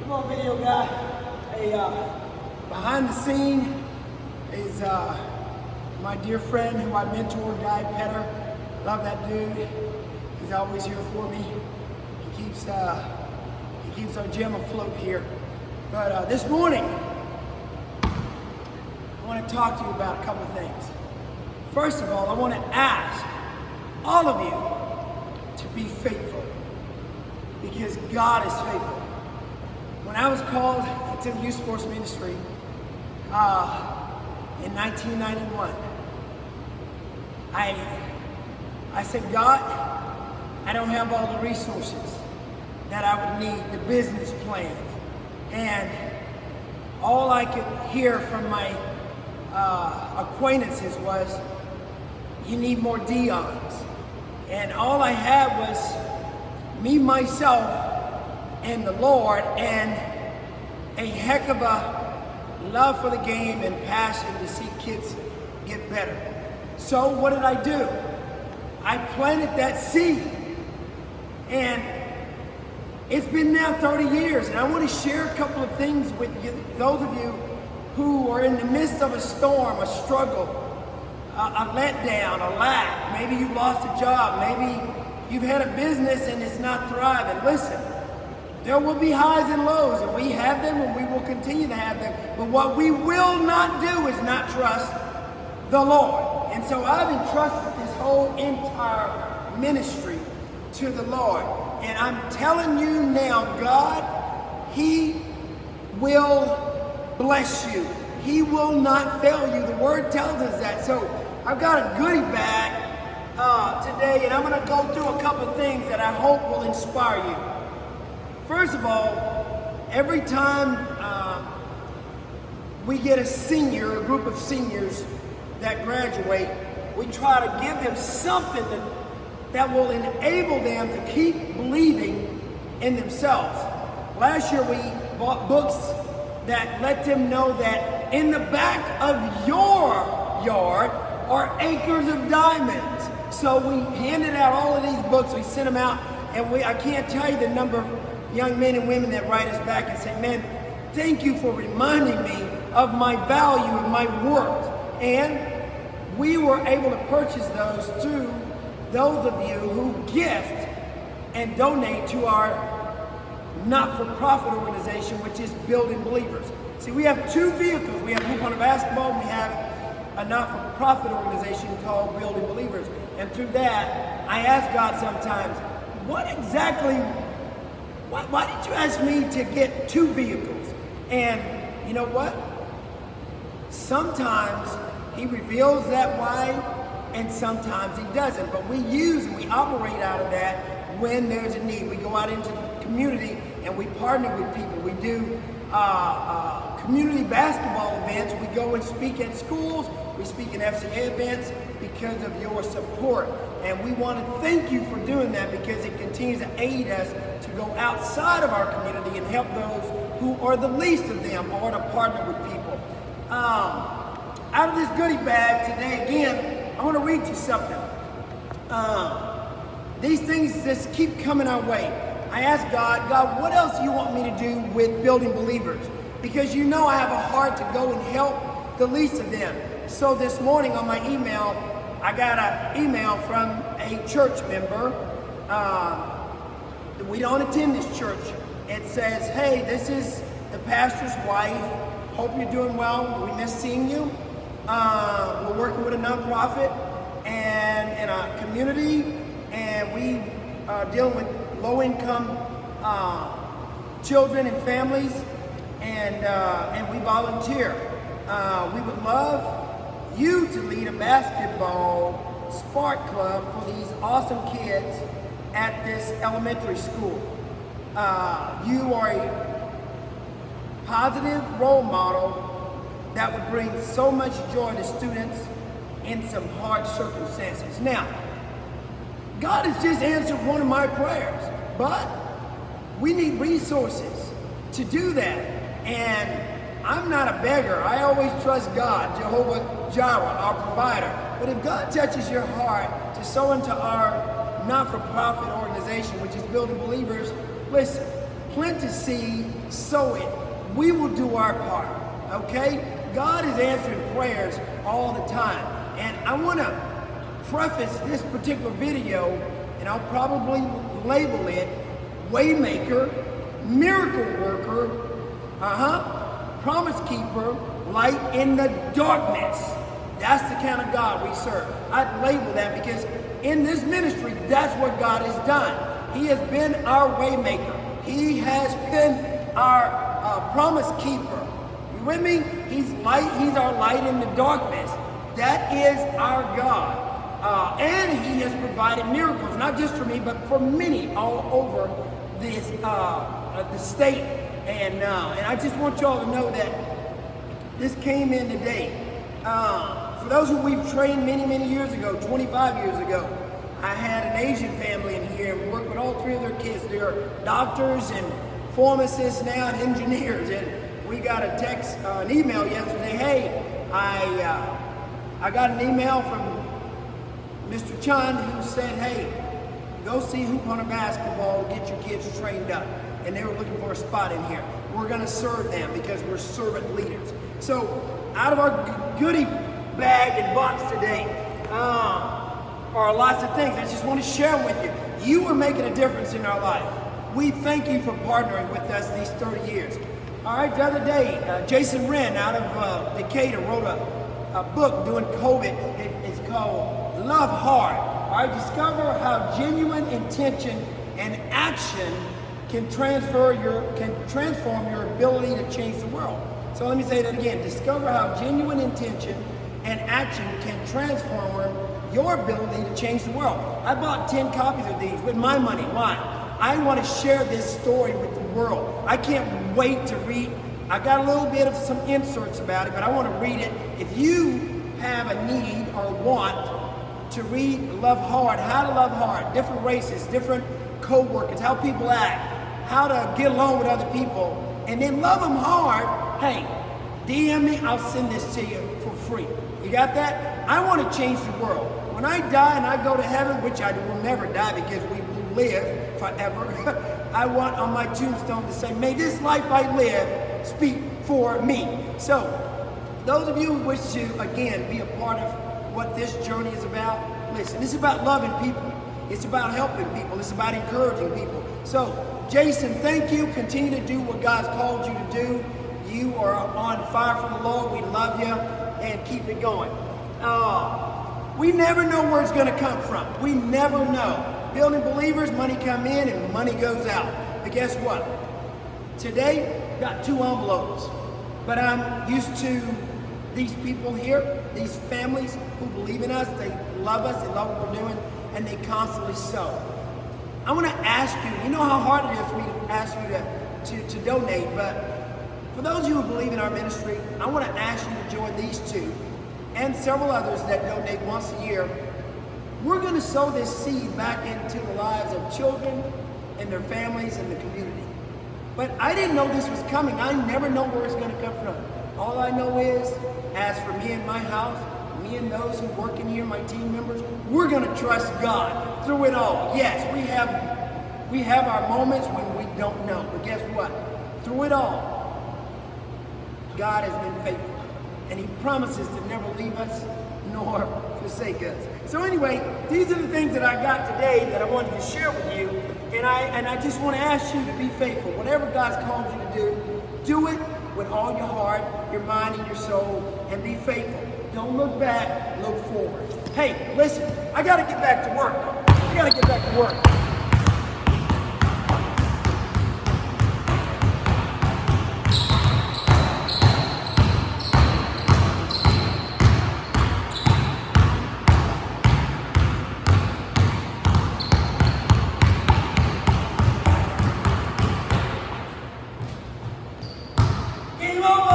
Come on, video guy. Hey, behind the scene is my dear friend who I mentor, Guy Petter. Love that dude. He's always here for me. He keeps our gym afloat here. But this morning, I want to talk to you about a couple of things. First of all, I want to ask all of you to be faithful, because God is faithful. When I was called into the youth sports ministry in 1991, I said, God, I don't have all the resources that I would need, the business plans. And all I could hear from my acquaintances was, you need more Deons. And all I had was me, myself, and the Lord, and a heck of a love for the game and passion to see kids get better. So what did I do? I planted that seed. And it's been now 30 years, and I want to share a couple of things with you, those of you who are in the midst of a storm, a struggle, a letdown, a lack. Maybe you've lost a job. Maybe you've had a business and it's not thriving. Listen, there will be highs and lows, and we have them, and we will continue to have them. But what we will not do is not trust the Lord. And so I've entrusted this whole entire ministry to the Lord. And I'm telling you now, God, He will bless you. He will not fail you. The Word tells us that. So I've got a goodie bag today, and I'm going to go through a couple of things that I hope will inspire you. First of all, every time we get a group of seniors that graduate, we try to give them something that will enable them to keep believing in themselves. Last year we bought books that let them know that in the back of your yard are acres of diamonds. So we handed out all of these books, we sent them out, and I can't tell you the number of young men and women that write us back and say, man, thank you for reminding me of my value and my worth. And we were able to purchase those through those of you who gift and donate to our not-for-profit organization, which is Building Believers. See, we have two vehicles. We have Hoop on a Basketball, and we have a not-for-profit organization called Building Believers. And through that, I ask God sometimes, why did you ask me to get two vehicles? And you know what? Sometimes He reveals that why, and sometimes He doesn't. But we use and we operate out of that when there's a need. We go out into the community and we partner with people. We do community basketball events. We go and speak at schools. We speak in FCA events because of your support. And we want to thank you for doing that, because it continues to aid us to go outside of our community and help those who are the least of them, or to partner with people. Out of this goodie bag today, again, I want to read you something. These things just keep coming our way. I asked God, what else do you want me to do with Building Believers? Because you know I have a heart to go and help the least of them. So this morning on my email, I got an email from a church member. We don't attend this church. It says, hey, this is the pastor's wife. Hope you're doing well. We miss seeing you. We're working with a nonprofit and in a community, and we are dealing with low-income children and families, and we volunteer. We would love you to lead a basketball spark club for these awesome kids at this elementary school. You are a positive role model that would bring so much joy to students in some hard circumstances. Now, God has just answered one of my prayers, but we need resources to do that. And I'm not a beggar. I always trust God, Jehovah Jireh, our provider. But if God touches your heart to sow into our not-for-profit organization, which is Building Believers, listen, plant the seed, sow it. We will do our part, okay? God is answering prayers all the time. And I want to preface this particular video, and I'll probably label it Waymaker, Miracle Worker, Promise Keeper, Light in the Darkness. That's the kind of God we serve. I'd label that because in this ministry, that's what God has done. He has been our Waymaker. He has been our Promise Keeper. You with me? He's light. He's our light in the darkness. That is our God. And He has provided miracles, not just for me, but for many all over this the state. And I just want y'all to know that this came in today. For those who we've trained many years ago, 25 years ago, I had an Asian family in here and worked with all 3 of their kids. They're doctors and pharmacists now and engineers. And we got a text, an email yesterday. Hey, I got an email from Mr. Chun who said, hey, go see Hoop Hunter basketball, get your kids trained up. And they were looking for a spot in here. We're going to serve them because we're servant leaders. So out of our goodie bag and box today are lots of things. I just want to share them with you. You are making a difference in our life. We thank you for partnering with us these 30 years. All right, the other day, Jason Wren out of Decatur wrote a book during COVID. It's called Love Hard. All right, discover how genuine intention and action can transform your ability to change the world. So let me say that again. Discover how genuine intention and action can transform your ability to change the world. I bought 10 copies of these with my money. Why? I want to share this story with the world. I can't wait to read. I got a little bit of some inserts about it, but I want to read it. If you have a need or want to read Love Hard, how to love hard, different races, different co-workers, how people act, how to get along with other people, and then love them hard, hey, DM me, I'll send this to you for free. You got that? I want to change the world. When I die and I go to heaven, which I will never die because we will live forever, I want on my tombstone to say, may this life I live speak for me. So, those of you who wish to, again, be a part of what this journey is about, listen, it's about loving people. It's about helping people. It's about encouraging people. So, Jason, thank you. Continue to do what God's called you to do. You are on fire for the Lord. We love you, and keep it going. We never know where it's going to come from. We never know. Building believers, money come in and money goes out. But guess what? Today, got 2 envelopes. But I'm used to these people here, these families who believe in us. They love us. They love what we're doing. And they constantly sow. I want to ask you, you know how hard it is for me to ask you to donate, but for those of you who believe in our ministry, I want to ask you to join these 2 and several others that donate once a year. We're going to sow this seed back into the lives of children and their families and the community. But I didn't know this was coming. I never know where it's going to come from. All I know is, as for me and my house, me and those who work in here, my team members, we're going to trust God through it all. Yes, we have our moments when we don't know. But guess what? Through it all, God has been faithful. And He promises to never leave us nor forsake us. So anyway, these are the things that I got today that I wanted to share with you. And I just want to ask you to be faithful. Whatever God's called you to do it with all your heart, your mind, and your soul, and be faithful. Don't look back, look forward. Hey, listen, I got to get back to work. I got to get back to work. Game over!